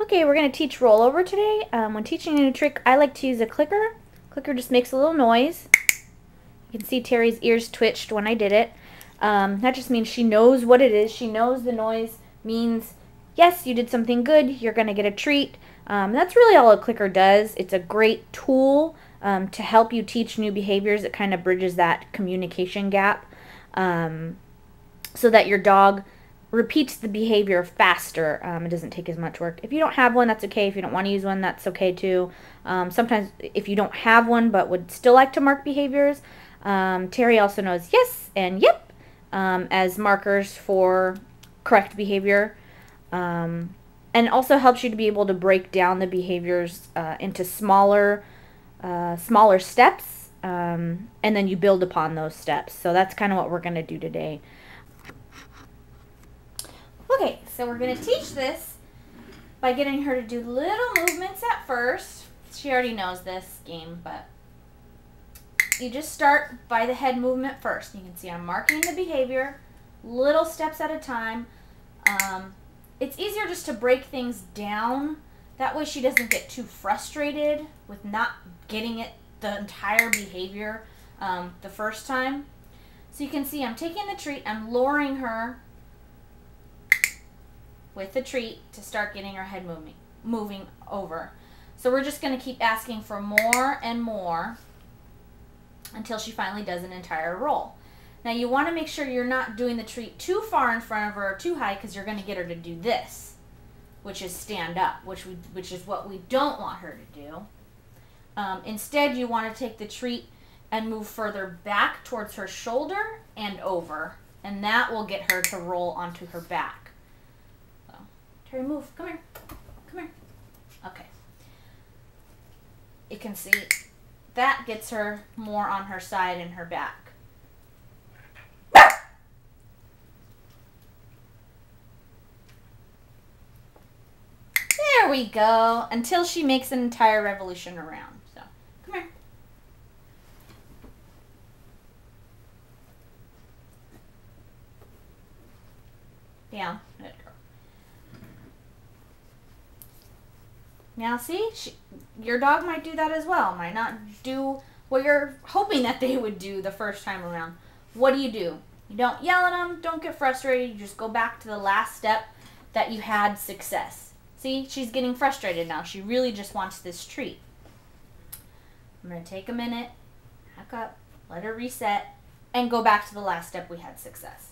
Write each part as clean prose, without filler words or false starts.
Okay, we're going to teach rollover today. When teaching a new trick, I like to use a clicker. Clicker just makes a little noise. You can see Terry's ears twitched when I did it. That just means she knows what it is. She knows the noise means, yes, you did something good. You're going to get a treat. That's really all a clicker does. It's a great tool to help you teach new behaviors. It kind of bridges that communication gap so that your dog repeats the behavior faster. It doesn't take as much work. If you don't have one, that's okay. If you don't want to use one, that's okay too. Sometimes if you don't have one but would still like to mark behaviors, Terry also knows yes and yep as markers for correct behavior. And also helps you to be able to break down the behaviors into smaller steps, and then you build upon those steps. So that's kind of what we're going to do today. Okay, so we're going to teach this by getting her to do little movements at first. She already knows this game, but you just start by the head movement first. You can see I'm marking the behavior, little steps at a time. It's easier just to break things down. That way she doesn't get too frustrated with not getting it the entire behavior the first time. So you can see I'm taking the treat, I'm luring her with the treat to start getting her head moving over. So we're just going to keep asking for more and more until she finally does an entire roll. Now you want to make sure you're not doing the treat too far in front of her or too high, because you're going to get her to do this, which is stand up, which is what we don't want her to do. Instead, you want to take the treat and move further back towards her shoulder and over, and that will get her to roll onto her back. So, Terry, move. Come here. Come here. Okay. You can see that gets her more on her side and her back. There we go, until she makes an entire revolution around. So, come here. Down. Good girl. Now see, your dog might do that as well. Might not do what you're hoping that they would do the first time around. What do? You don't yell at them, don't get frustrated, you just go back to the last step that you had success. See, she's getting frustrated now. She really just wants this treat. I'm going to take a minute, back up, let her reset, and go back to the last step we had success.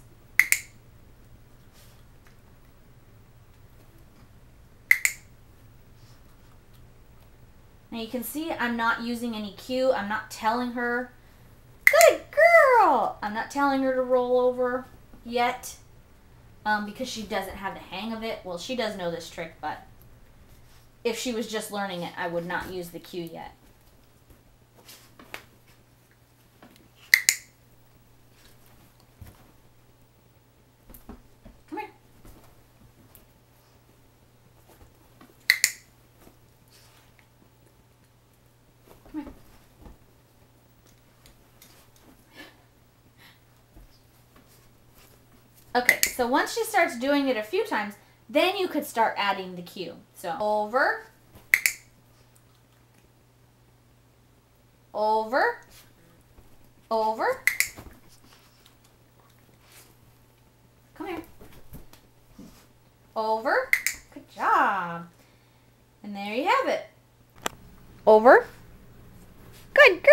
Now you can see I'm not using any cue. I'm not telling her, good girl. I'm not telling her to roll over yet. Because she doesn't have the hang of it. Well, she does know this trick, but if she was just learning it, I would not use the cue yet. Come here. Come here. Okay, so once she starts doing it a few times, then you could start adding the cue. So over, over, over. Come here. Over. Good job. And there you have it. Over. Good girl.